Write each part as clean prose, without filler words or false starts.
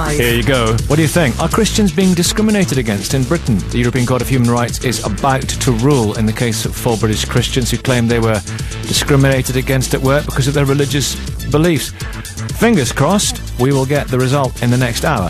5. Here you go. What do you think? Are Christians being discriminated against in Britain? The European Court of Human Rights is about to rule in the case of 4 British Christians who claim they were discriminated against at work because of their religious beliefs. Fingers crossed, we will get the result in the next hour.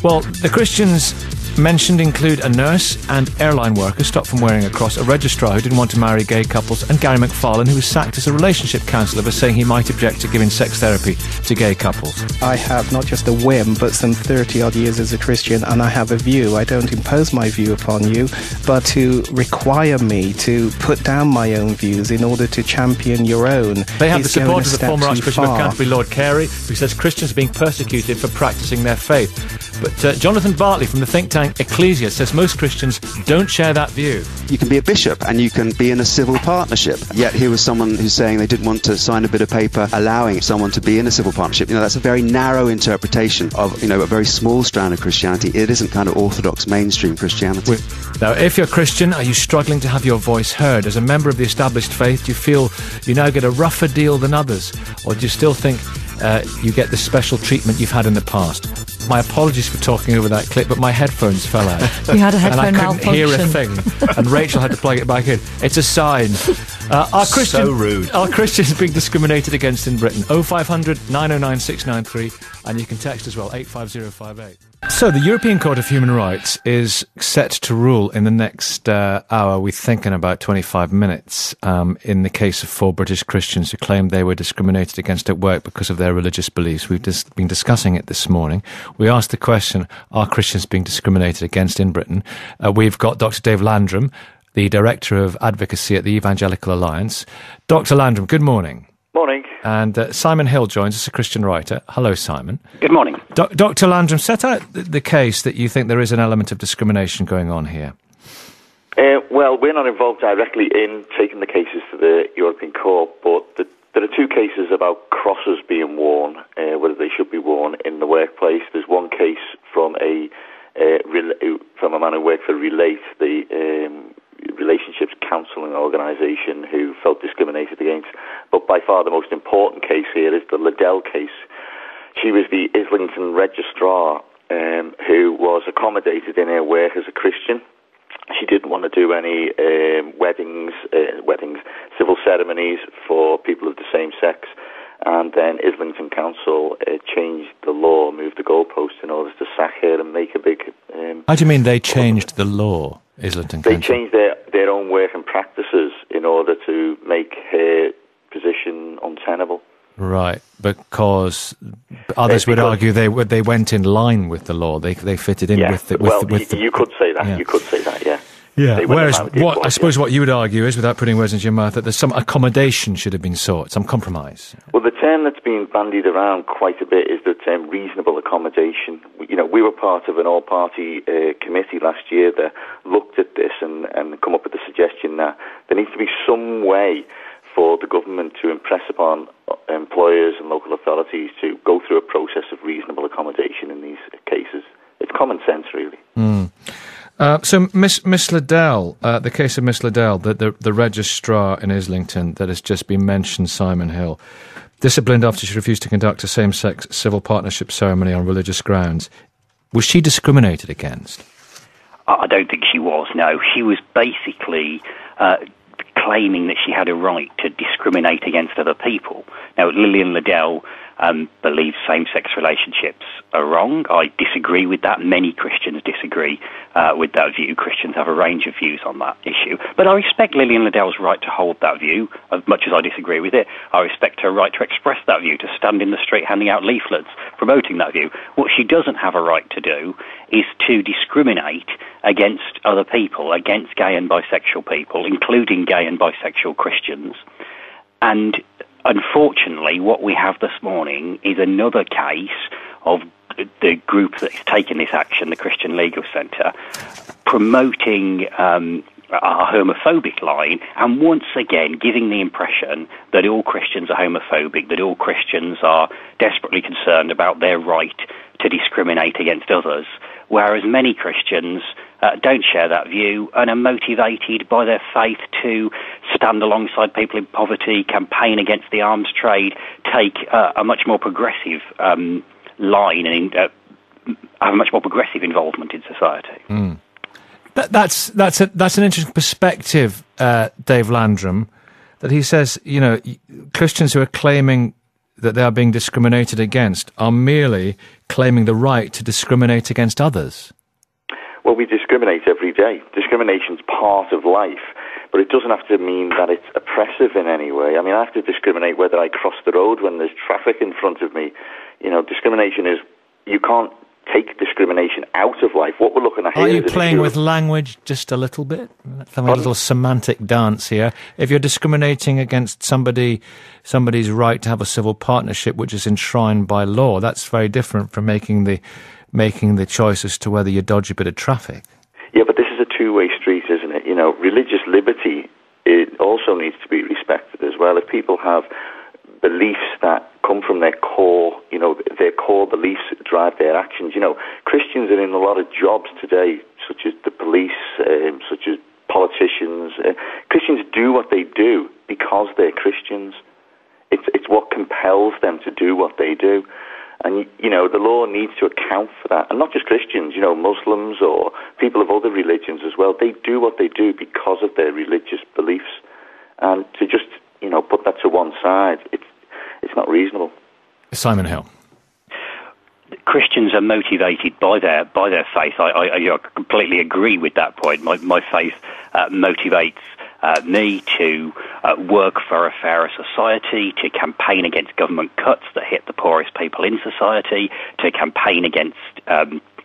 Well, the Christians mentioned include a nurse and airline worker stopped from wearing a cross, a registrar who didn't want to marry gay couples, and Gary McFarlane, who was sacked as a relationship counsellor for saying he might object to giving sex therapy to gay couples. I have not just a whim, but some 30-odd years as a Christian, and I have a view. I don't impose my view upon you, but to require me to put down my own views in order to champion your own. They have the support of the former Archbishop of Canterbury, Lord Carey, who says Christians are being persecuted for practising their faith. But Jonathan Bartley from the think tank Ecclesia says most Christians don't share that view. You can be a bishop and you can be in a civil partnership. Yet here was someone who's saying they didn't want to sign a bit of paper allowing someone to be in a civil partnership. That's a very narrow interpretation of, a very small strand of Christianity. It isn't kind of orthodox mainstream Christianity. Now, if you're Christian, are you struggling to have your voice heard? As a member of the established faith, do you feel you now get a rougher deal than others? Or do you still think you get the special treatment you've had in the past? My apologies for talking over that clip, but my headphones fell out. You had a headphone malfunction. And I couldn't hear a thing. And Rachel had to plug it back in. It's a sign. So rude. Are Christians being discriminated against in Britain? 0500 909 693. And you can text as well, 85058. So the European Court of Human Rights is set to rule in the next hour, we think in about 25 minutes, in the case of 4 British Christians who claimed they were discriminated against at work because of their religious beliefs. We've just been discussing it this morning. We asked the question, are Christians being discriminated against in Britain? We've got Dr. Dave Landrum, the Director of Advocacy at the Evangelical Alliance. Dr. Landrum, good morning. Morning. And Simon Hill joins us, a Christian writer. Hello, Simon. Good morning. Dr. Landrum, set out the case that you think there is an element of discrimination going on here. Well, we're not involved directly in taking the cases to the European Court, but there are 2 cases about crosses being worn, whether they should be worn in the workplace. There's one case from a man who worked for Relate, the relationships counselling organisation, who felt discriminated against. But by far the most important case here is the Liddell case. She was the Islington registrar who was accommodated in her work as a Christian. She didn't want to do any weddings, civil ceremonies for people of the same sex. And then Islington Council changed the law, moved the goalposts in order to sack her and make a big... How do you mean they changed the law, Islington Council? They changed their own work and practices in order to make her position untenable. Right, because others would argue they went in line with the law. They fitted in with the... You could say that. Yeah. You could say that. Yeah. Yeah. Whereas I suppose what you would argue is, without putting words into your mouth, that there's some accommodation should have been sought, some compromise. Well, the term that's been bandied around quite a bit is the term reasonable accommodation. We were part of an all-party committee last year that looked at this and come up with the suggestion that there needs to be some way for the government to impress upon employers and local authorities to go through a process of reasonable accommodation in these cases. It's common sense, really. So Miss Liddell, the case of Miss Liddell, the registrar in Islington that has just been mentioned, Simon Hill, disciplined after she refused to conduct a same-sex civil partnership ceremony on religious grounds. Was she discriminated against? I don't think she was, no. She was basically claiming that she had a right to discriminate against other people. Now, Lillian Liddell believes same-sex relationships are wrong. I disagree with that. Many Christians disagree with that view. Christians have a range of views on that issue. But I respect Lillian Liddell's right to hold that view, as much as I disagree with it. I respect her right to express that view, to stand in the street handing out leaflets promoting that view. What she doesn't have a right to do is to discriminate against other people, against gay and bisexual people, including gay and bisexual Christians. And unfortunately, what we have this morning is another case of the group that's taken this action, the Christian Legal Centre, promoting a homophobic line and once again giving the impression that all Christians are homophobic, that all Christians are desperately concerned about their right to discriminate against others, whereas many Christians don't share that view and are motivated by their faith to stand alongside people in poverty, campaign against the arms trade, take a much more progressive line and have a much more progressive involvement in society. That's an interesting perspective, Dave Landrum, that he says, Christians who are claiming that they are being discriminated against are merely claiming the right to discriminate against others. Well, we discriminate every day. Discrimination's part of life, but it doesn't have to mean that it's oppressive in any way. I mean, I have to discriminate whether I cross the road when there's traffic in front of me. Discrimination is, you can't take discrimination out of life. What we're looking at here Are you playing with language just a little bit? Let's have a little semantic dance here. If you're discriminating against somebody's right to have a civil partnership, which is enshrined by law, that's very different from making the choice as to whether you dodge a bit of traffic. Yeah, but this is a two-way street, isn't it? Religious liberty, it also needs to be respected as well. If people have beliefs that come from their core, their core beliefs drive their actions. Christians are in a lot of jobs today, such as the police, such as politicians. Christians do what they do because they're Christians. It's what compels them to do what they do. And, the law needs to account for that. And not just Christians, Muslims or people of other religions as well. They do what they do because of their religious beliefs. And to just, put that to one side, it's not reasonable. Simon Hill. Christians are motivated by their faith. I completely agree with that point. My faith motivates me to work for a fairer society, to campaign against government cuts that hit the poorest people in society, to campaign against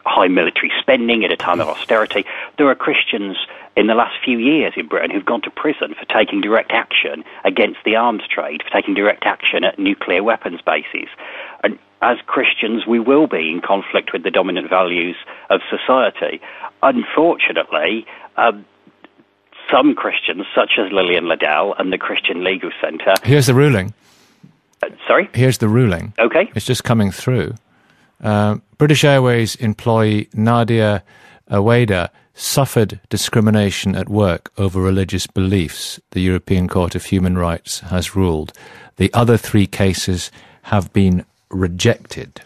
high military spending at a time of austerity. There are Christians in the last few years in Britain who've gone to prison for taking direct action against the arms trade, for taking direct action at nuclear weapons bases. And as Christians, we will be in conflict with the dominant values of society. Unfortunately, some Christians, such as Lillian Liddell and the Christian Legal Centre... Here's the ruling. Sorry? Here's the ruling. Okay. It's just coming through. British Airways employee Nadia Aweda suffered discrimination at work over religious beliefs, the European Court of Human Rights has ruled. The other 3 cases have been rejected.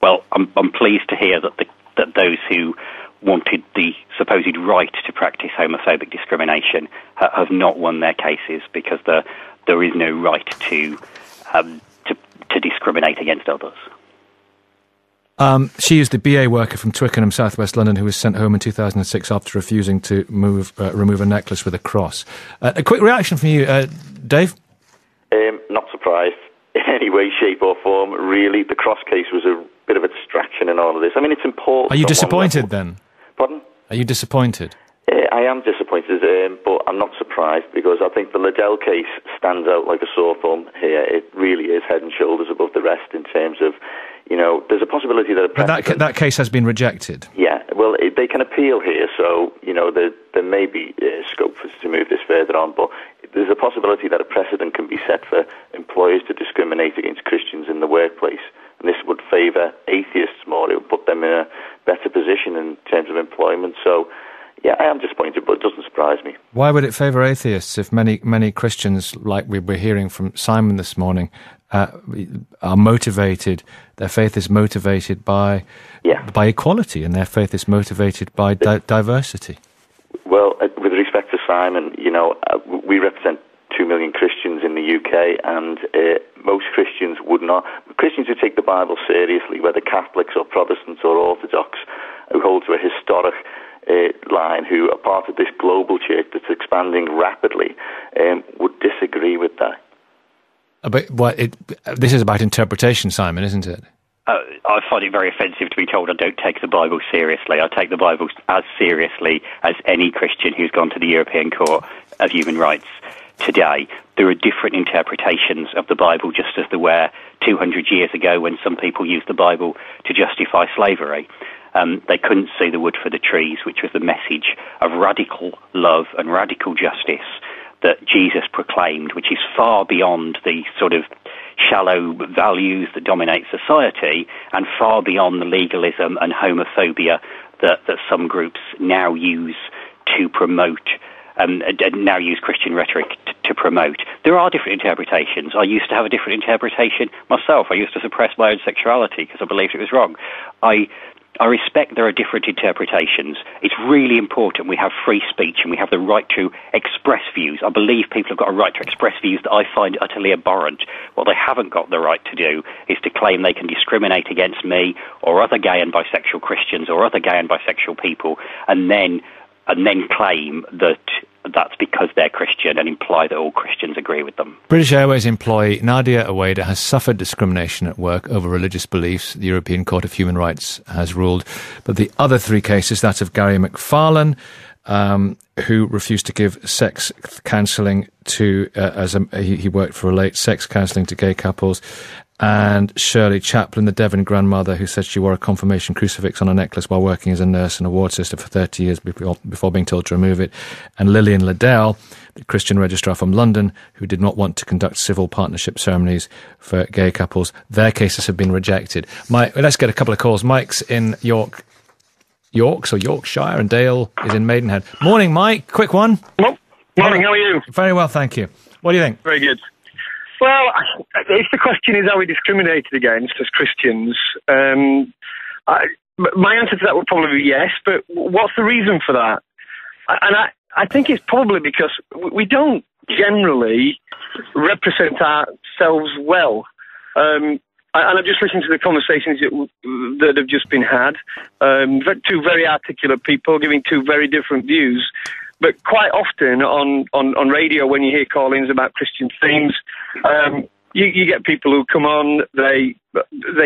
Well, I'm pleased to hear that those who wanted the supposed right to practice homophobic discrimination have not won their cases, because there is no right to discriminate against others. She is the BA worker from Twickenham, southwest London, who was sent home in 2006 after refusing to remove a necklace with a cross. A quick reaction from you, Dave? Not surprised in any way, shape or form. Really, the cross case was a bit of a distraction in all of this. I mean, it's important. Are you disappointed then? Pardon? Are you disappointed? I am disappointed, but I'm not surprised, because I think the Liddell case stands out like a sore thumb here. It really is head and shoulders above the rest in terms of, there's a possibility that... But that case has been rejected. Yeah, well, they can appeal here, so, there may be scope to move this further on, but there's a possibility that a precedent can be set for employers to discriminate against Christians in the workplace, and this would favour atheists more. It would put them in a better position in terms of employment. So, yeah, I am disappointed, but it doesn't surprise me. Why would it favour atheists if many Christians, like we were hearing from Simon this morning, are motivated, their faith is motivated by equality, and their faith is motivated by diversity? Well, with respect to Simon, we represent 2 million Christians in the UK, and most Christians would not... Christians who take the Bible seriously, whether Catholics or Protestants or Orthodox, who hold to a historic line, who are part of this global church that's expanding rapidly, would disagree with that. This is about interpretation, Simon, isn't it? I find it very offensive to be told I don't take the Bible seriously. I take the Bible as seriously as any Christian who's gone to the European Court of Human Rights today. There are different interpretations of the Bible, just as there were 200 years ago when some people used the Bible to justify slavery. They couldn't see the wood for the trees, which was the message of radical love and radical justice that Jesus proclaimed, which is far beyond the sort of shallow values that dominate society and far beyond the legalism and homophobia that some groups now use to promote, now use Christian rhetoric to promote. There are different interpretations. I used to have a different interpretation myself. I used to suppress my own sexuality because I believed it was wrong. I respect there are different interpretations. It's really important we have free speech and we have the right to express views. I believe people have got a right to express views that I find utterly abhorrent. What they haven't got the right to do is to claim they can discriminate against me or other gay and bisexual Christians or other gay and bisexual people and then claim that that's because they're Christian and imply that all Christians agree with them. British Airways employee Nadia Aweda has suffered discrimination at work over religious beliefs. The European Court of Human Rights has ruled. But the other three cases, that of Gary McFarlane, who refused to give sex counselling to, he worked for Relate, sex counselling to gay couples, and Shirley Chaplin, the Devon grandmother, who said she wore a confirmation crucifix on a necklace while working as a nurse and a ward sister for 30 years before being told to remove it, and Lillian Liddell, the Christian registrar from London, who did not want to conduct civil partnership ceremonies for gay couples. Their cases have been rejected. Let's get a couple of calls. Mike's in Yorkshire, and Dale is in Maidenhead. Morning, Mike. Quick one. Morning, how are you? Very well, thank you. What do you think? Very good. Well, if the question is, are we discriminated against as Christians? My answer to that would probably be yes, but what's the reason for that? And I think it's probably because we don't generally represent ourselves well. And I've just listened to the conversations that have just been had. Two very articulate people giving two very different views. But quite often on radio, when you hear call-ins about Christian themes, you get people who come on, they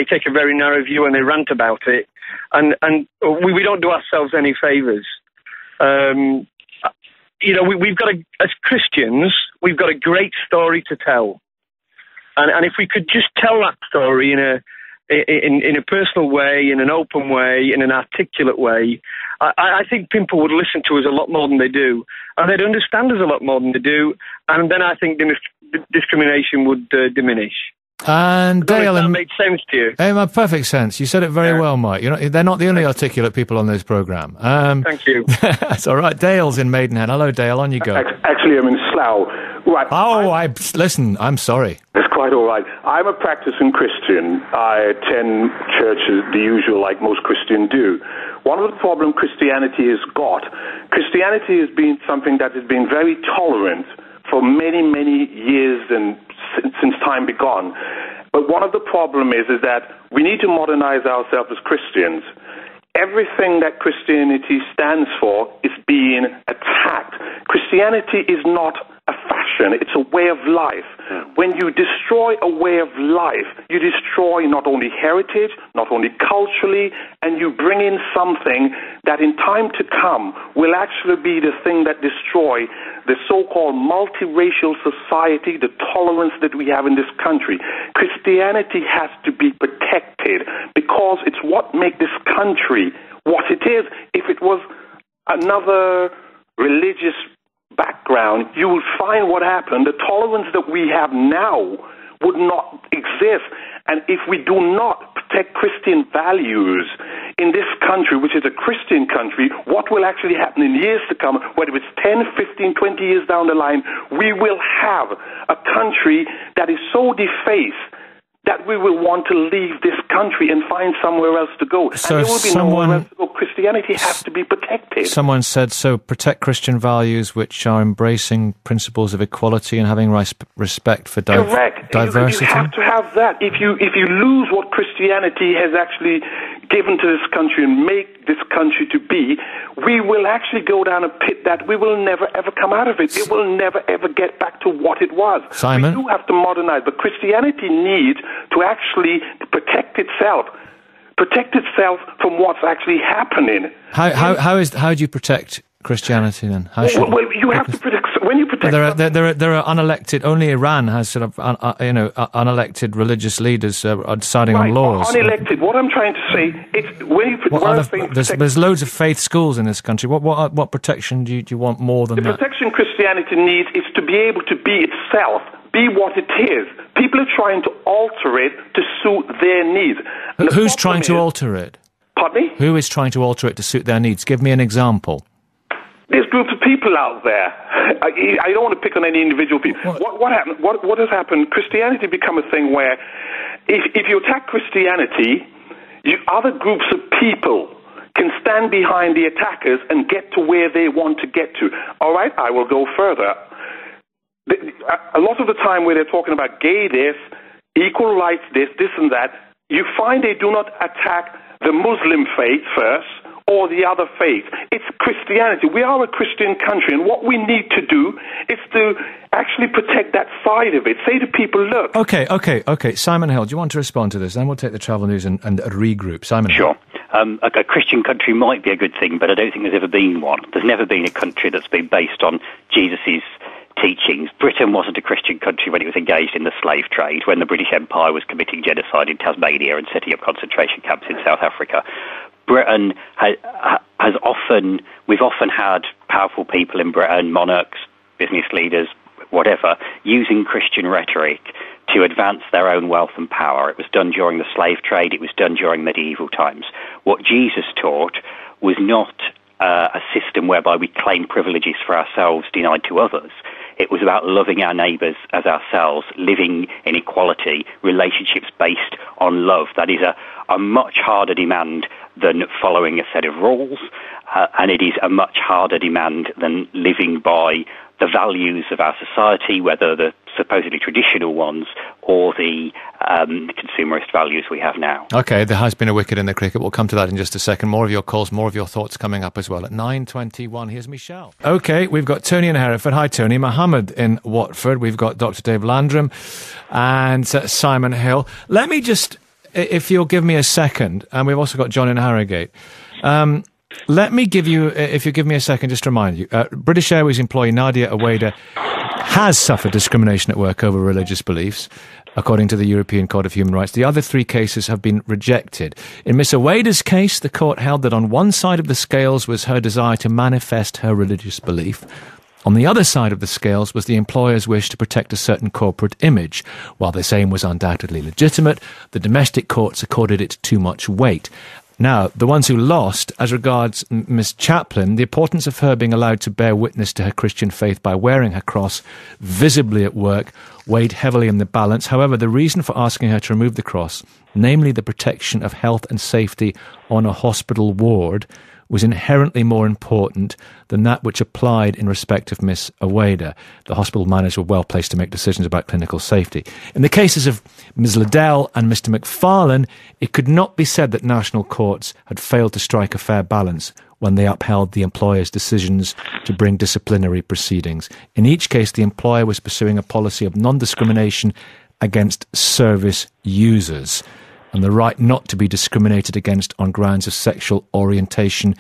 take a very narrow view and they rant about it, and we don't do ourselves any favours. We've got as Christians, we've got a great story to tell, and if we could just tell that story in a personal way, in an open way, in an articulate way, I think people would listen to us a lot more than they do, and they'd understand us a lot more than they do, and then I think discrimination would diminish. And Dale, that made sense to you. It made perfect sense. You said it very well, Mike. They're not the only articulate people on this programme. Thank you. That's all right. Dale's in Maidenhead. Hello, Dale. On you go. Actually, I'm in Slough. Right. Oh, listen, I'm sorry. It's quite all right. I'm a practicing Christian. I attend churches, the usual, like most Christians do. One of the problems Christianity has been something that has been very tolerant for many, many years and since time begun. But one of the problems is that we need to modernize ourselves as Christians. Everything that Christianity stands for is being attacked. Christianity is not a fashion, it's a way of life. When you destroy a way of life, you destroy not only heritage, not only culturally, and you bring in something that in time to come will actually be the thing that destroy the so-called multiracial society, the tolerance that we have in this country. Christianity has to be protected because it's what makes this country what it is. If it was another religious background, you will find what happened. The tolerance that we have now would not exist. And if we do not protect Christian values in this country, which is a Christian country, what will actually happen in years to come, whether it's 10, 15, 20 years down the line, we will have a country that is so defaced that we will want to leave this country and find somewhere else to go. So and there will be nowhere else to go. Christianity has to be protected. Someone said, so protect Christian values which are embracing principles of equality and having respect for diversity. You have to have that. If you lose what Christianity has actually given to this country and make this country to be, we will actually go down a pit that we will never ever come out of it. It will never ever get back to what it was. Simon? We do have to modernize, but Christianity needs to actually protect itself from what's actually happening. How do you protect Christianity then? You have to protect. When you protect, there are unelected. Only Iran has sort of unelected religious leaders deciding on laws. Unelected. What I'm trying to say is when you there's loads of faith schools in this country. What protection do you want more than that? The protection Christianity needs is to be able to be itself. Be what it is. People are trying to alter it to suit their needs. Who's trying to alter it? Pardon me? Who is trying to alter it to suit their needs? Give me an example. There's groups of people out there. I don't want to pick on any individual people. What happened? What has happened? Christianity become a thing where if you attack Christianity, other groups of people can stand behind the attackers and get to where they want to get to. All right, I will go further. A lot of the time where they're talking about gay this, equal rights this and that, you find they do not attack the Muslim faith first or the other faith. It's Christianity. We are a Christian country, and what we need to do is to actually protect that side of it. Say to people, look... Okay. Simon Hill, do you want to respond to this? Then we'll take the travel news and regroup. Simon Hill. Sure. A Christian country might be a good thing, but I don't think there's ever been one. There's never been a country that's been based on Jesus's teachings. Britain wasn't a Christian country when it was engaged in the slave trade, when the British Empire was committing genocide in Tasmania and setting up concentration camps in South Africa. Britain we've often had powerful people in Britain, monarchs, business leaders, whatever, using Christian rhetoric to advance their own wealth and power. It was done during the slave trade. It was done during medieval times. What Jesus taught was not a system whereby we claim privileges for ourselves denied to others. It was about loving our neighbours as ourselves, living in equality, relationships based on love. That is a much harder demand than following a set of rules, and it is a much harder demand than living by the values of our society, whether the supposedly traditional ones or the consumerist values we have now. OK, there has been a wicket in the cricket. We'll come to that in just a second. More of your calls, more of your thoughts coming up as well. At 9:21, here's Michelle. OK, we've got Tony in Hereford. Hi, Tony. Mohammed in Watford. We've got Dr. Dave Landrum and Simon Hill. Let me just, if you'll give me a second, and we've also got John in Harrogate. Let me give you, if you give me a second, just to remind you, British Airways employee Nadia Aweda has suffered discrimination at work over religious beliefs, according to the European Court of Human Rights. The other three cases have been rejected. In Miss Aweda's case, the court held that on one side of the scales was her desire to manifest her religious belief. On the other side of the scales was the employer's wish to protect a certain corporate image. While this aim was undoubtedly legitimate, the domestic courts accorded it too much weight. Now, the ones who lost, as regards Miss Chaplin, the importance of her being allowed to bear witness to her Christian faith by wearing her cross visibly at work weighed heavily in the balance. However, the reason for asking her to remove the cross, namely the protection of health and safety on a hospital ward, was inherently more important than that which applied in respect of Miss Aweda. The hospital managers were well placed to make decisions about clinical safety. In the cases of Ms Liddell and Mr McFarlane, it could not be said that national courts had failed to strike a fair balance when they upheld the employer's decisions to bring disciplinary proceedings. In each case, the employer was pursuing a policy of non-discrimination against service users, and the right not to be discriminated against on grounds of sexual orientation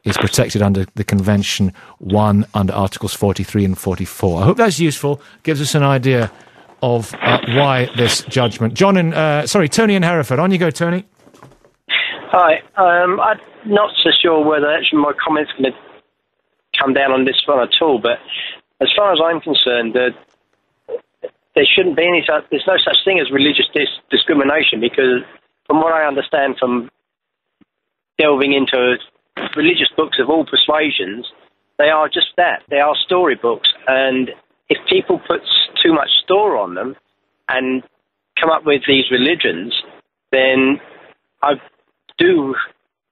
is protected under the Convention 1 under Articles 43 and 44. I hope that's useful, gives us an idea of why this judgment. Tony in Hereford. On you go, Tony. Hi. I'm not so sure whether actually my comments are going to come down on this one at all, but as far as I'm concerned, there shouldn't be there's no such thing as religious discrimination, because from what I understand from delving into religious books of all persuasions, they are just that. They are storybooks. And if people put too much store on them and come up with these religions, then I do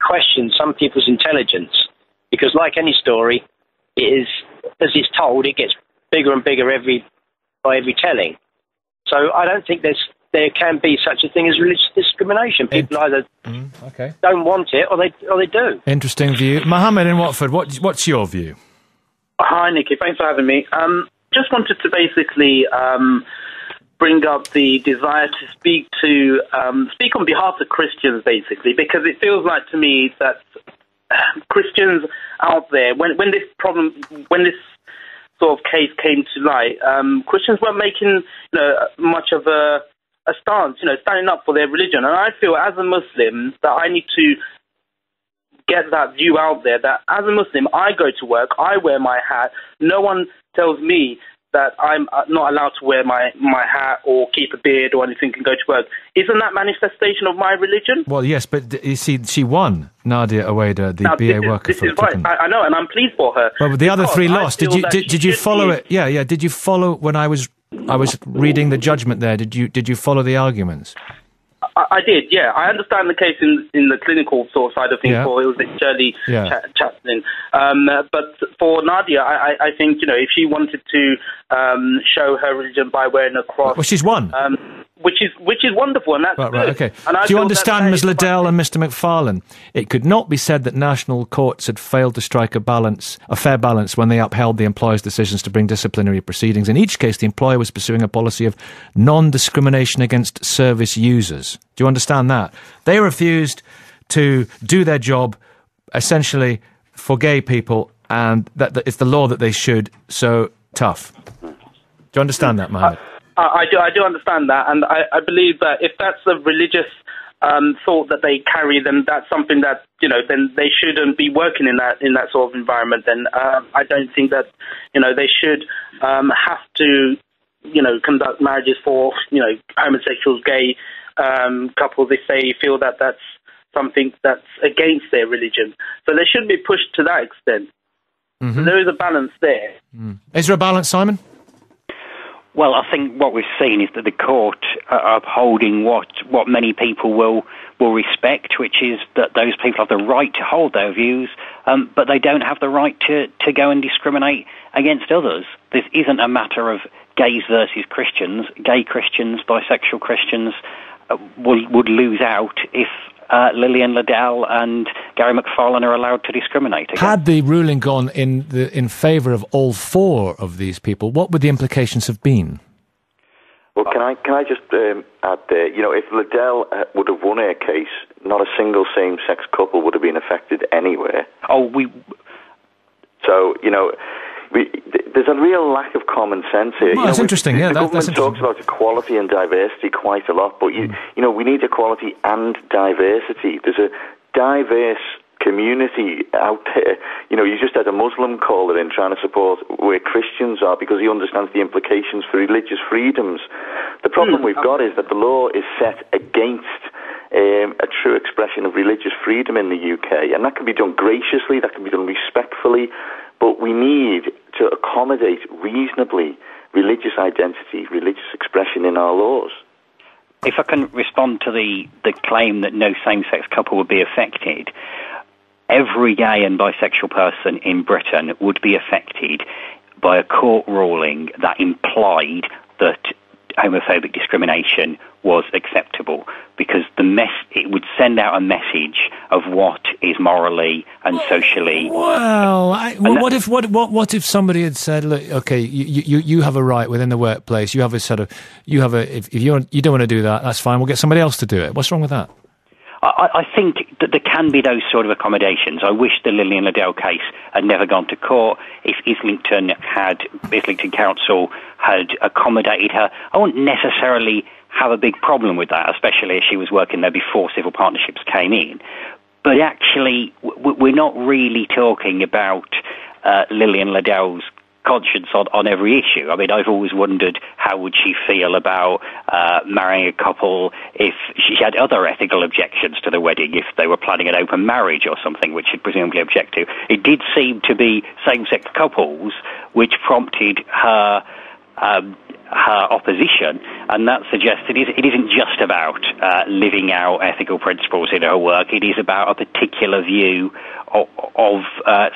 question some people's intelligence, because like any story, it is, as it's told, it gets bigger and bigger by every telling. So I don't think there can be such a thing as religious discrimination. People either don't want it or they do. Interesting view. Mohammed in Watford, what's your view? Hi, Nicky. Thanks for having me. Just wanted to basically bring up the desire to speak on behalf of Christians, basically, because it feels like to me that Christians out there, when this sort of case came to light, Christians weren't making much of a stance, standing up for their religion. And I feel as a Muslim that I need to get that view out there, that as a Muslim, I go to work, I wear my hat, no one tells me that I'm not allowed to wear my hat or keep a beard or anything and go to work, isn't that manifestation of my religion? Well, yes, but you see, she won, Nadia Aweda, the BA worker. This is right. I know, and I'm pleased for her. Well, but the other three lost. Did you follow it? Yeah. Did you follow when I was reading the judgment there? Did you follow the arguments? I did, yeah. I understand the case in the clinical sort of side of things for Shirley Chaplin. But for Nadia, I think, if she wanted to show her religion by wearing a cross... Well, she's won. Which is wonderful, and that's good. Right, okay. And do you understand, Ms Liddell and Mr McFarlane? It could not be said that national courts had failed to strike a fair balance when they upheld the employer's decisions to bring disciplinary proceedings. In each case, the employer was pursuing a policy of non-discrimination against service users. Do you understand that? They refused to do their job, essentially, for gay people, and that it's the law that they should, so tough. Do you understand that, Mohammed? I do understand that, and I believe that if that's a religious thought that they carry, then that's something that, then they shouldn't be working in that sort of environment. Then I don't think that, they should have to, conduct marriages for, homosexuals, gay couples if they feel that that's something that's against their religion. So they shouldn't be pushed to that extent. Mm-hmm. So there is a balance there. Mm. Is there a balance, Simon? Well, I think what we've seen is that the court are upholding what many people will respect, which is that those people have the right to hold their views, but they don't have the right to go and discriminate against others. This isn't a matter of gays versus Christians. Gay Christians, bisexual Christians would lose out if Lillian Liddell and Gary McFarlane are allowed to discriminate against. Had the ruling gone in favour of all four of these people, what would the implications have been? Well, can I just add there? If Liddell would have won her case, not a single same-sex couple would have been affected anywhere. So there's a real lack of common sense here. Well, that's interesting. The government talks about equality and diversity quite a lot, but we need equality and diversity. There's a diverse community out there. You just had a Muslim caller in trying to support where Christians are because he understands the implications for religious freedoms. The problem we've got is that the law is set against a true expression of religious freedom in the UK, and that can be done graciously, that can be done respectfully, but we need to accommodate reasonably religious identity, religious expression in our laws. If I can respond to the claim that no same-sex couple would be affected, every gay and bisexual person in Britain would be affected by a court ruling that implied that homophobic discrimination was acceptable, because it would send out a message of what is morally and socially. Well, what if somebody had said, look, okay, you have a right within the workplace. You have if you don't want to do that, that's fine. We'll get somebody else to do it. What's wrong with that? I think that there can be those sort of accommodations. I wish the Lillian Liddell case had never gone to court. If Islington Council had accommodated her, I wouldn't necessarily have a big problem with that, especially as she was working there before civil partnerships came in. But actually, we're not really talking about Lillian Liddell's conscience on every issue. I mean, I've always wondered how would she feel about marrying a couple if she had other ethical objections to the wedding, if they were planning an open marriage or something, which she'd presumably object to. It did seem to be same-sex couples which prompted her opposition, and that suggests it isn't just about living out ethical principles in her work. It is about a particular view of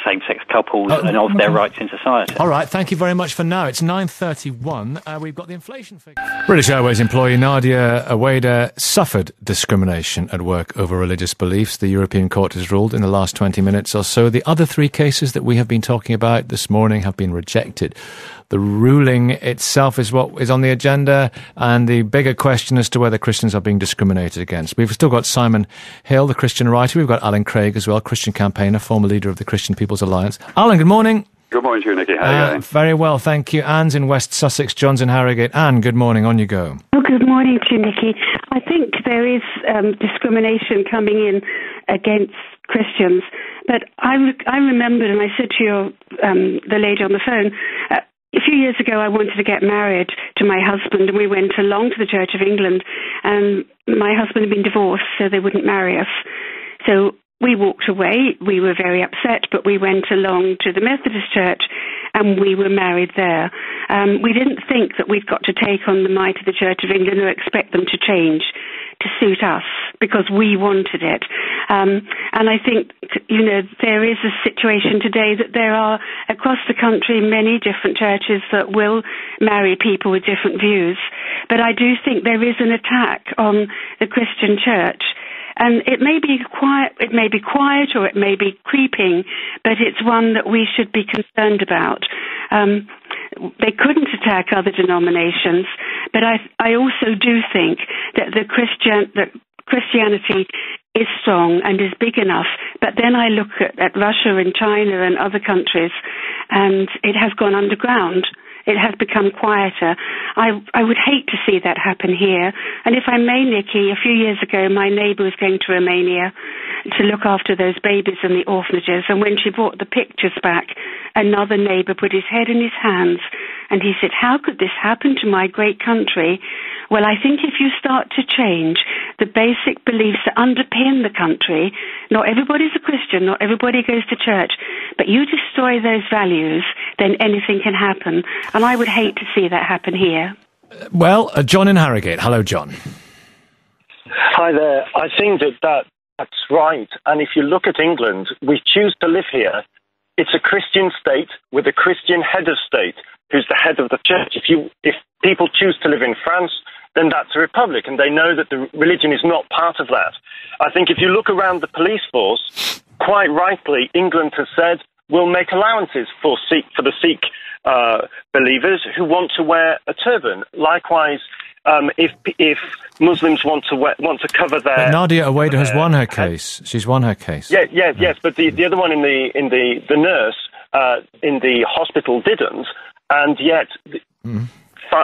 same-sex couples and of their rights in society. All right, thank you very much for now. It's 9:31. We've got the inflation figure. British Airways employee Nadia Aweda suffered discrimination at work over religious beliefs. The European Court has ruled in the last 20 minutes or so. The other three cases that we have been talking about this morning have been rejected. The ruling itself is what is on the agenda, and the bigger question as to whether Christians are being discriminated against. We've still got Simon Hill, the Christian writer. We've got Alan Craig as well, Christian campaigner, former leader of the Christian People's Alliance. Alan, good morning. Good morning to you, Nicky. How are you going? Very well, thank you. Anne's in West Sussex, John's in Harrogate. Anne, good morning. On you go. Oh, good morning to you, Nicky. I think there is discrimination coming in against Christians, but I remembered, and I said to the lady on the phone, a few years ago, I wanted to get married to my husband, and we went along to the Church of England, and my husband had been divorced, so they wouldn't marry us. So we walked away. We were very upset, but we went along to the Methodist Church, and we were married there. We didn't think that we'd got to take on the might of the Church of England or expect them to change to suit us, because we wanted it. And I think, there is a situation today that there are, across the country, many different churches that will marry people with different views. But I do think there is an attack on the Christian church. And it may be quiet, or it may be creeping, but it's one that we should be concerned about. They couldn't attack other denominations, but I also do think that Christianity is strong and is big enough. But then I look at Russia and China and other countries, and it has gone underground. It has become quieter. I would hate to see that happen here. And if I may, Nicky, a few years ago, my neighbour was going to Romania to look after those babies in the orphanages. And when she brought the pictures back, another neighbour put his head in his hands and he said, "How could this happen to my great country?" Well, I think if you start to change the basic beliefs that underpin the country, not everybody's a Christian, not everybody goes to church, but you destroy those values, then anything can happen. And I would hate to see that happen here. Well, John in Harrogate. Hello, John. Hi there. I think that's right. And if you look at England, we choose to live here. It's a Christian state with a Christian head of state who's the head of the church. If people choose to live in France, then that's a republic, and they know that the religion is not part of that. I think if you look around the police force, quite rightly, England has said we'll make allowances for the Sikh believers who want to wear a turban. Likewise, if Muslims want to cover their... But Nadia Aweda has won her case. She's won her case. Yes. But the other one the nurse in the hospital didn't, and yet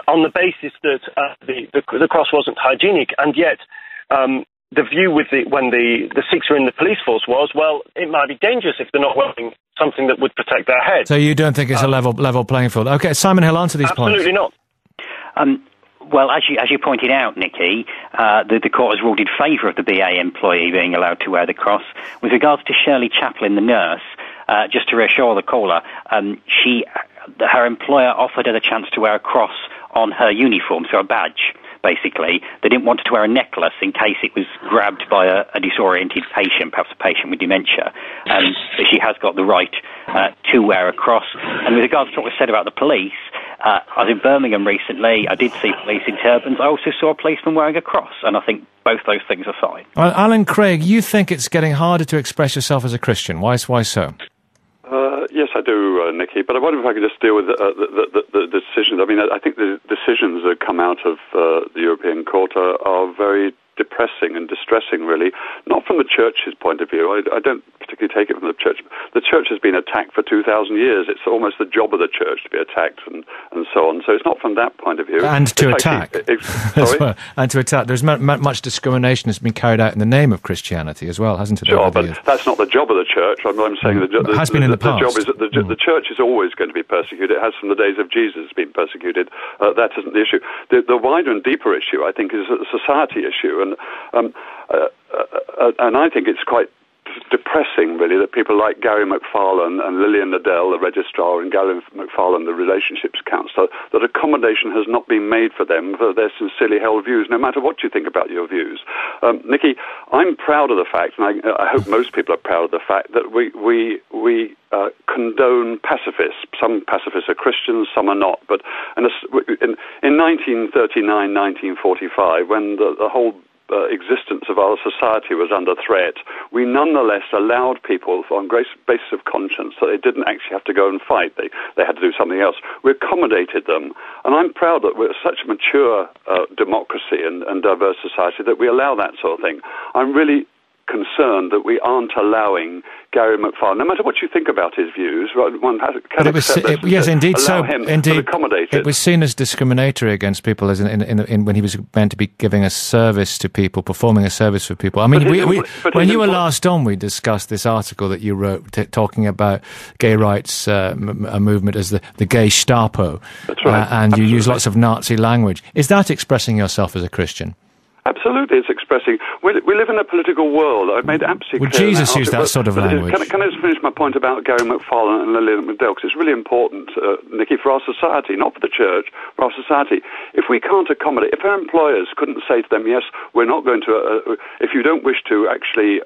on the basis that the cross wasn't hygienic, and yet the view when the Sikhs were in the police force was, well, it might be dangerous if they're not wearing something that would protect their head. So you don't think it's a level playing field? Okay, Simon Hill, answer these points. Absolutely not. Well, as you pointed out, Nicky, the court has ruled in favour of the BA employee being allowed to wear the cross. With regards to Shirley Chaplin, the nurse, just to reassure the caller, her employer offered her the chance to wear a cross on her uniform, so a badge, basically. They didn't want her to wear a necklace in case it was grabbed by a disoriented patient, perhaps a patient with dementia. But she has got the right to wear a cross. And with regards to what was said about the police, I was in Birmingham recently. I did see police in turbans. I also saw a policeman wearing a cross, and I think both those things are fine. Alan Craig, you think it's getting harder to express yourself as a Christian. Why so? Yes, I do, Nicky, but I wonder if I could just deal with the decisions. I mean, I think the decisions that come out of the European Court are very depressing and distressing, really, not from the church's point of view. I don't particularly take it from the church. The church has been attacked for 2,000 years. It's almost the job of the church to be attacked and so on. So it's not from that point of view. And to attack. Sorry? Well, and to attack. There's much discrimination that's been carried out in the name of Christianity as well, hasn't it? Sure, but that's not the job of the church. I'm saying it has been in the past. The job is that the church is always going to be persecuted. It has from the days of Jesus been persecuted. That isn't the issue. The wider and deeper issue, I think, is a society issue. And I think it's quite depressing, really, that people like Gary McFarlane and Lillian Liddell, the registrar, and Gary McFarlane, the relationships counsellor, that accommodation has not been made for them for their sincerely held views, no matter what you think about your views. Nicky, I'm proud of the fact, and I hope most people are proud of the fact, that we condone pacifists. Some pacifists are Christians, some are not. But in 1939, 1945, when the whole existence of our society was under threat, we nonetheless allowed people on basis of conscience that they didn't actually have to go and fight. They had to do something else. We accommodated them. And I'm proud that we're such a mature democracy and diverse society that we allow that sort of thing. I'm really concerned that we aren't allowing Gary McFarlane, no matter what you think about his views, one can accept this. Yes, indeed. Allow him to accommodate it was seen as discriminatory against people, as in when he was meant to be giving a service to people, performing a service for people. I mean, when you were last on, we discussed this article that you wrote talking about gay rights a movement as the gay Gestapo. That's right. And you use lots of Nazi language. Is that expressing yourself as a Christian? Absolutely, it's expressing. We live in a political world. I've made absolutely clear. Would Jesus use that sort of language? Can I just finish my point about Gary McFarlane and Lillian McDowell? Because it's really important, Nicky, for our society, not for the church, for our society. If we can't accommodate, if our employers couldn't say to them, yes, we're not going to, if you don't wish to actually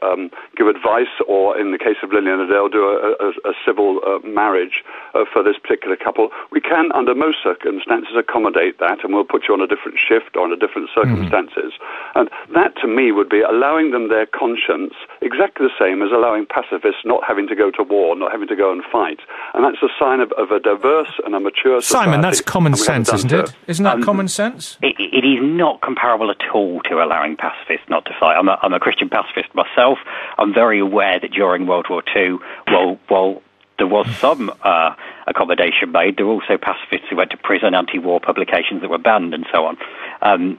give advice, or in the case of Lillian Adele, do a civil marriage for this particular couple, we can, under most circumstances, accommodate that, and we'll put you on a different shift or under different circumstances. And that, to me, would be allowing them their conscience, exactly the same as allowing pacifists not having to go to war, not having to go and fight. And that's a sign of a diverse and a mature society. Simon, that's common sense, isn't it? Isn't that common sense? It is not comparable at all to allowing pacifists not to fight. I'm a Christian pacifist myself. I'm very aware that during World War II, while there was some accommodation made, there were also pacifists who went to prison, anti-war publications that were banned, and so on.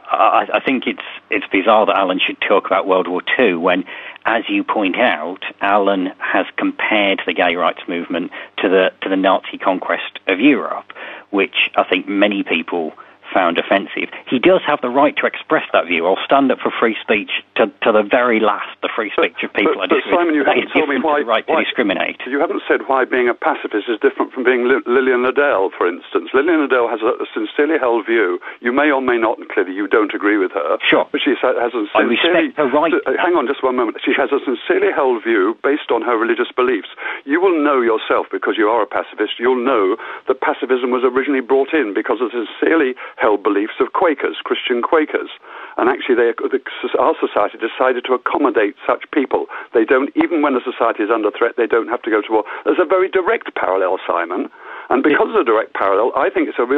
I think it's bizarre that Alan should talk about World War II when, as you point out, Alan has compared the gay rights movement to the Nazi conquest of Europe, which I think many people found offensive. He does have the right to express that view. I'll stand up for free speech to the very last, the free speech of people. But Simon, you haven't told me why to discriminate. You haven't said why being a pacifist is different from being Lillian Adele, for instance. Lillian Adele has a sincerely held view. You may or may not, and clearly you don't agree with her. Sure. But she has a sincerely... I respect her right. Hang on just one moment. She has a sincerely held view based on her religious beliefs. You will know yourself, because you are a pacifist, you'll know that pacifism was originally brought in because of sincerely held beliefs of Quakers, Christian Quakers. And actually, our society decided to accommodate such people. They don't, even when a society is under threat, they don't have to go to war. There's a very direct parallel, Simon. And because of the direct parallel, I think it's a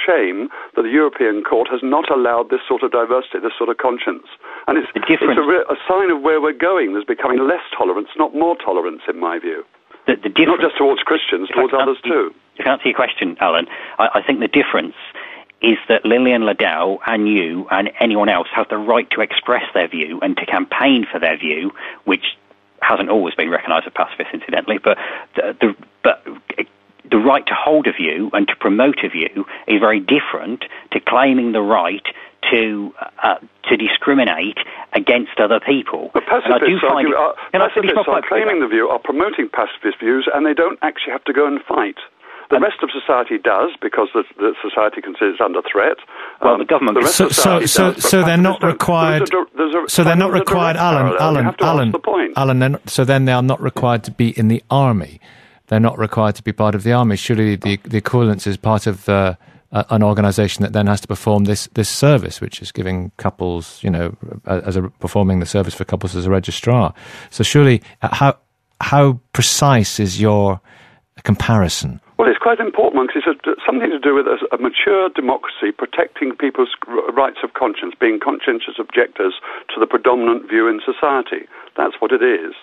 shame that the European Court has not allowed this sort of diversity, this sort of conscience. And it's a sign of where we're going. There's becoming less tolerance, not more tolerance, in my view. Not just towards Christians, towards others too. To answer your question, Alan, I think the difference is that Lillian Ladell and you and anyone else have the right to express their view and to campaign for their view, which hasn't always been recognised as pacifist, incidentally, but the right to hold a view and to promote a view is very different to claiming the right to discriminate against other people. But pacifists are claiming the view, are promoting pacifist views, and they don't actually have to go and fight. The rest of society does, because the society considers it under threat. Well, the government. So they're not required. So they're not required, Alan. So then they are not required to be in the army. They're not required to be part of the army. Surely the equivalence is part of an organisation that then has to perform this service, which is giving couples, performing the service for couples as a registrar. So surely, how precise is your comparison? Well, it's quite important, because it's something to do with a mature democracy protecting people's rights of conscience, being conscientious objectors to the predominant view in society. That's what it is.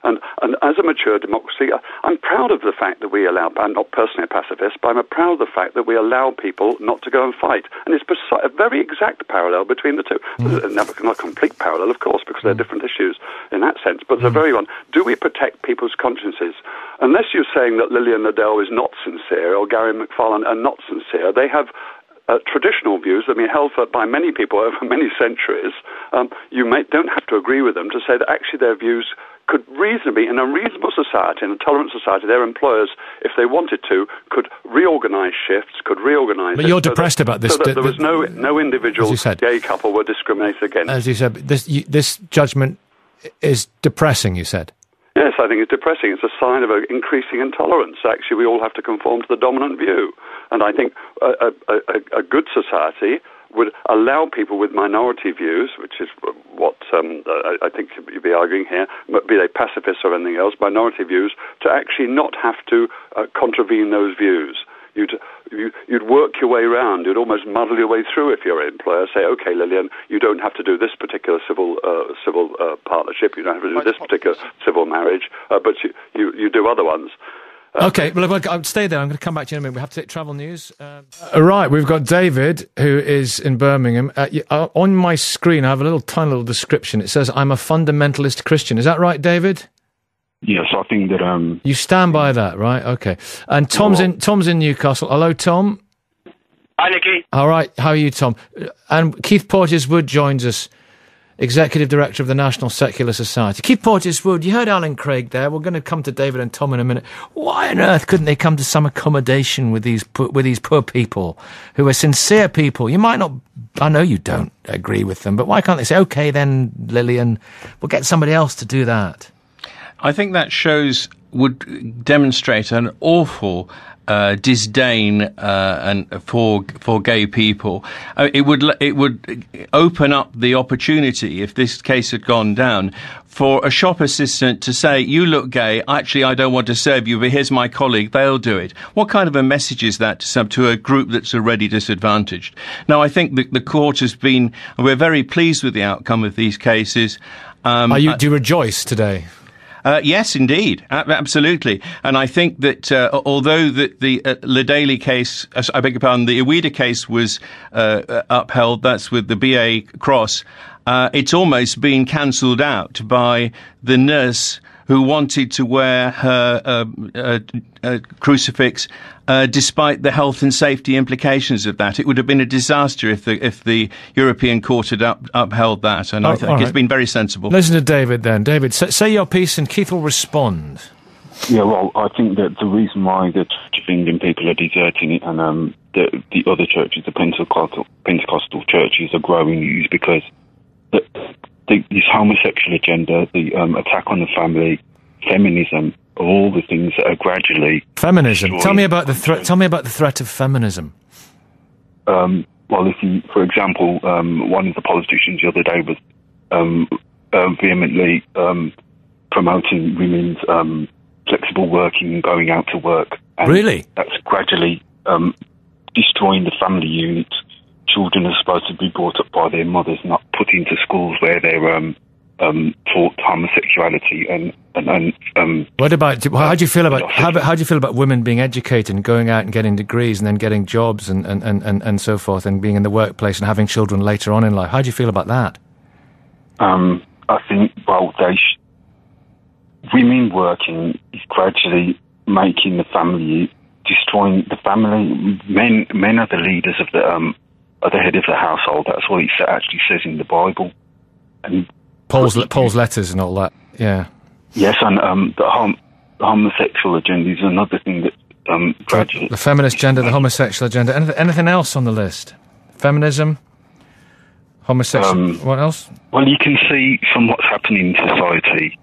And as a mature democracy, I'm proud of the fact that we allow, I'm not personally a pacifist, but I'm proud of the fact that we allow people not to go and fight. And it's a very exact parallel between the two. Not a complete parallel, of course, because they're different issues in that sense, but the very one. Do we protect people's consciences? Unless you're saying that Lillian Ladell is not sincere or Gary McFarlane are not sincere, they have traditional views that have been held by many people over many centuries. You don't have to agree with them to say that actually their views could reasonably, in a reasonable society, in a tolerant society, their employers, if they wanted to, could reorganise shifts, could reorganise... But you're depressed about this. So that there was no individual gay couple were discriminated against. As you said, this judgment is depressing, you said. Yes, I think it's depressing. It's a sign of an increasing intolerance. Actually, we all have to conform to the dominant view. And I think a good society would allow people with minority views, which is what I think you'd be arguing here, be they pacifists or anything else, minority views, to actually not have to contravene those views. you'd work your way around. You'd almost muddle your way through if you're an employer. Say, okay, Lillian, you don't have to do this particular civil partnership. You don't have to do this particular civil marriage, but you do other ones. Okay, well, I'll stay there. I'm going to come back to you in a minute. We have to take travel news. Right, we've got David, who is in Birmingham. On my screen, I have a tiny little description. It says, I'm a fundamentalist Christian. Is that right, David? Yes, I think that... You stand by that, right? Okay. And Tom's in Newcastle. Hello, Tom. Hi, Nicky. All right, how are you, Tom? And Keith Porteous-Wood joins us, Executive Director of the National Secular Society. Keith Porteous-Wood, you heard Alan Craig there. We're going to come to David and Tom in a minute. Why on earth couldn't they come to some accommodation with these poor people who are sincere people? You might not, I know you don't agree with them, but why can't they say, OK, then, Lillian, we'll get somebody else to do that? I think that would demonstrate an awful disdain and for gay people. It would open up the opportunity, if this case had gone down, for a shop assistant to say, you look gay, actually I don't want to serve you, but here's my colleague, they'll do it. What kind of a message is that to a group that's already disadvantaged? Now, I think the court has been, we're very pleased with the outcome of these cases. Do you rejoice today? Yes, indeed. Absolutely. And I think that although the Ladaley case, I beg your pardon, the Iwida case was upheld, that's with the BA Cross, it's almost been cancelled out by the nurse who wanted to wear her crucifix despite the health and safety implications of that. It would have been a disaster if the European Court had upheld that, and I think it's been very sensible. Listen to David then. David, say your piece and Keith will respond. Yeah, well, I think that the reason why the Church of England people are deserting it and the other churches, the Pentecostal churches, are growing is because this homosexual agenda, the attack on the family, feminism, are all the things that are gradually... Feminism. Tell me about the threat. Tell me about the threat of feminism. Well, if you, for example, one of the politicians the other day was vehemently promoting women's flexible working and going out to work. And really? That's gradually destroying the family unit. Children are supposed to be brought up by their mothers, not put into schools where they're taught homosexuality and what about? How do you feel about women being educated and going out and getting degrees and then getting jobs and so forth and being in the workplace and having children later on in life? How do you feel about that? I think women working is gradually making the family, destroying the family. Men are the leaders of the head of the household. That's what it actually says in the Bible. And Paul's letters and all that. Yeah. Yes, and the homosexual agenda is another thing that gradually... The feminist agenda, the homosexual agenda. Anything else on the list? Feminism? Homosexual... what else? Well, you can see from what's happening in society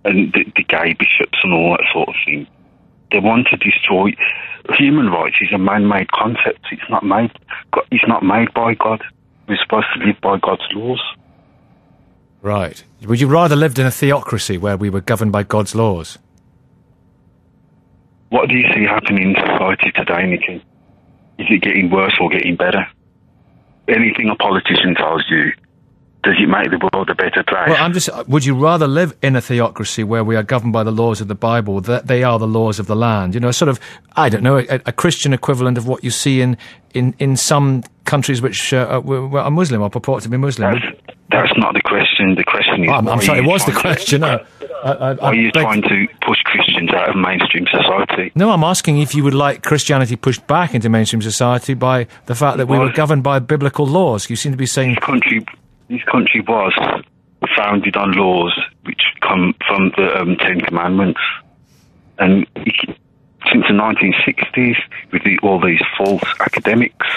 and the gay bishops and all that sort of thing. They want to destroy... Human rights is a man-made concept. It's not made by God. We're supposed to live by God's laws. Right. Would you rather lived in a theocracy where we were governed by God's laws? What do you see happening in society today, Nicky? Is it getting worse or getting better? Anything a politician tells you, does it make the world a better place? Well, would you rather live in a theocracy where we are governed by the laws of the Bible, that they are the laws of the land? You know, sort of, I don't know, a Christian equivalent of what you see in some countries which are Muslim or purport to be Muslim. That's not the question. The question is... I'm sorry, it was the question. Are you trying to push Christians out of mainstream society? No, I'm asking if you would like Christianity pushed back into mainstream society by the fact that we were governed by biblical laws. You seem to be saying... This country was founded on laws which come from the Ten Commandments. And since the 1960s, with all these false academics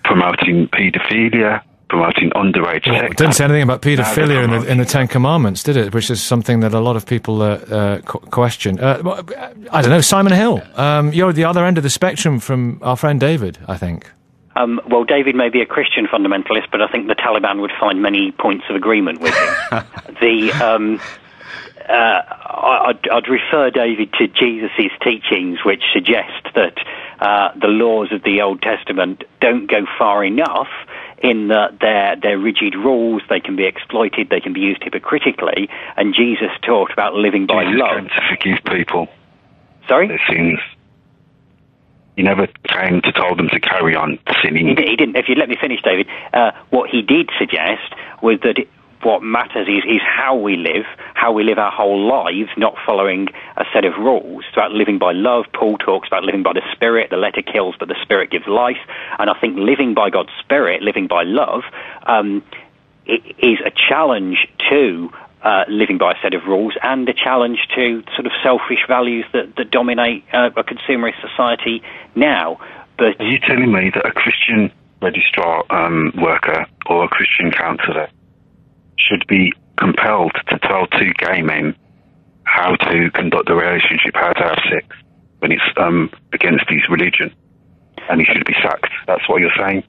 promoting paedophilia, promoting underage sex. It didn't say anything about paedophilia in the Ten Commandments, did it? Which is something that a lot of people question. I don't know, Simon Hill, you're at the other end of the spectrum from our friend David, I think. Well, David may be a Christian fundamentalist, but I think the Taliban would find many points of agreement with him. I'd refer, David, to Jesus' teachings, which suggest that the laws of the Old Testament don't go far enough in that they're rigid rules, they can be exploited, they can be used hypocritically, and Jesus talked about living by love. Jesus came to forgive people. Sorry? Their sins. He never came to tell them to carry on sinning. He didn't. If you'd let me finish, David, what he did suggest was that what matters is how we live our whole lives, not following a set of rules. It's about living by love. Paul talks about living by the Spirit. The letter kills, but the Spirit gives life. And I think living by God's Spirit, living by love, is a challenge to living by a set of rules and a challenge to sort of selfish values that dominate a consumerist society now. But are you telling me that a Christian registrar worker or a Christian counsellor should be compelled to tell two gay men how to conduct a relationship, how to have sex, when it's against his religion, and he should be sacked? That's what you're saying?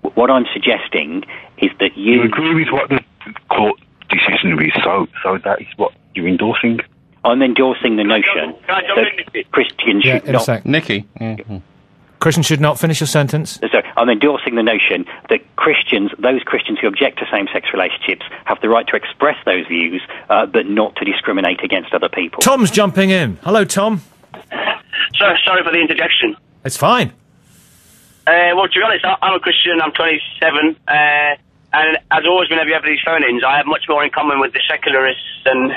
What I'm suggesting is that you agree with what the court decision is, so that is what you're endorsing? I'm endorsing the notion that Christians should not... Nicky. Mm-hmm. Christians should not finish your sentence. Sorry, I'm endorsing the notion that those Christians who object to same-sex relationships, have the right to express those views, but not to discriminate against other people. Tom's jumping in. Hello, Tom. Sorry for the interjection. It's fine. Well, to be honest, I'm a Christian. I'm 27, and as always, whenever you have these phone-ins, I have much more in common with the secularists, and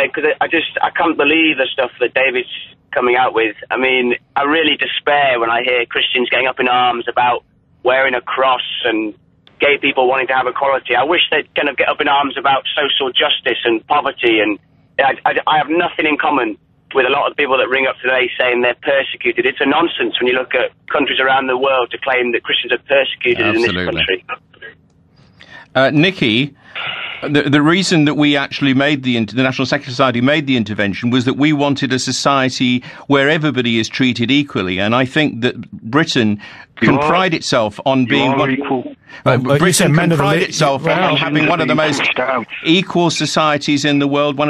because I can't believe the stuff that David's coming out with. I mean, I really despair when I hear Christians getting up in arms about wearing a cross and gay people wanting to have equality. I wish they'd kind of get up in arms about social justice and poverty, and I have nothing in common with a lot of people that ring up today saying they're persecuted. It's a nonsense when you look at countries around the world to claim that Christians are persecuted in this country. Nicky, the reason that we actually made the National Secular Society made the intervention was that we wanted a society where everybody is treated equally, and I think that Britain can pride itself on being equal. Britain can pride itself on having one of the most equal societies in the world, one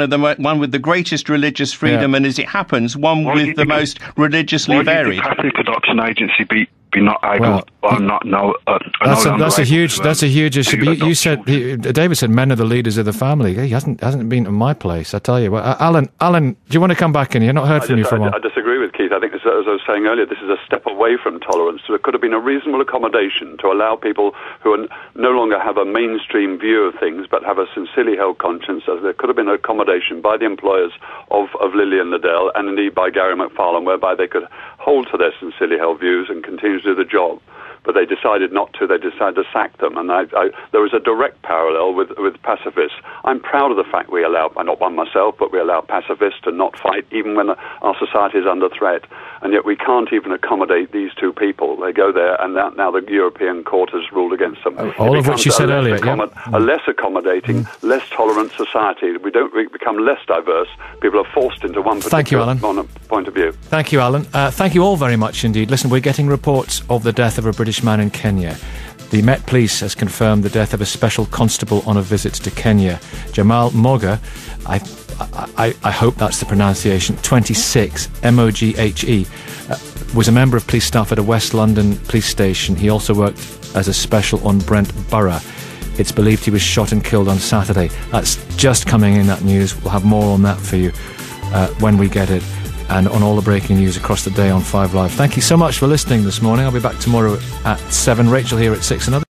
with the greatest religious freedom, and as it happens, one with the most religiously varied. Why did the Catholic Adoption Agency be not able that's a huge issue. But you said, David said, men are the leaders of the family. He hasn't been to my place, I tell you. Well, Alan, do you want to come back in? You've not heard from you for a while. I disagree with Keith. I think, as I was saying earlier, this is a step away from tolerance. There could have been a reasonable accommodation to allow people who no longer have a mainstream view of things, but have a sincerely held conscience. As there could have been an accommodation by the employers of Lillian Liddell and indeed by Gary McFarlane, whereby they could hold to their sincerely held views and continue to do the job. But they decided not to. They decided to sack them. And there is a direct parallel with pacifists. I'm proud of the fact we allow, not one myself, but we allow pacifists to not fight even when our society is under threat. And yet we can't even accommodate these two people. They go there, and now the European Court has ruled against them. All of what you said earlier. A less accommodating, less tolerant society. We become less diverse. People are forced into one particular point of view. Thank you, Alan. Thank you all very much indeed. Listen, we're getting reports of the death of a British man in Kenya. The Met Police has confirmed the death of a special constable on a visit to Kenya. Jamal Moga, I hope that's the pronunciation, 26, M-O-G-H-E, was a member of police staff at a West London police station. He also worked as a special on Brent Borough. It's believed he was shot and killed on Saturday. That's just coming in, that news. We'll have more on that for you when we get it, and on all the breaking news across the day on 5 Live. Thank you so much for listening this morning. I'll be back tomorrow at 7. Rachel here at 6. Another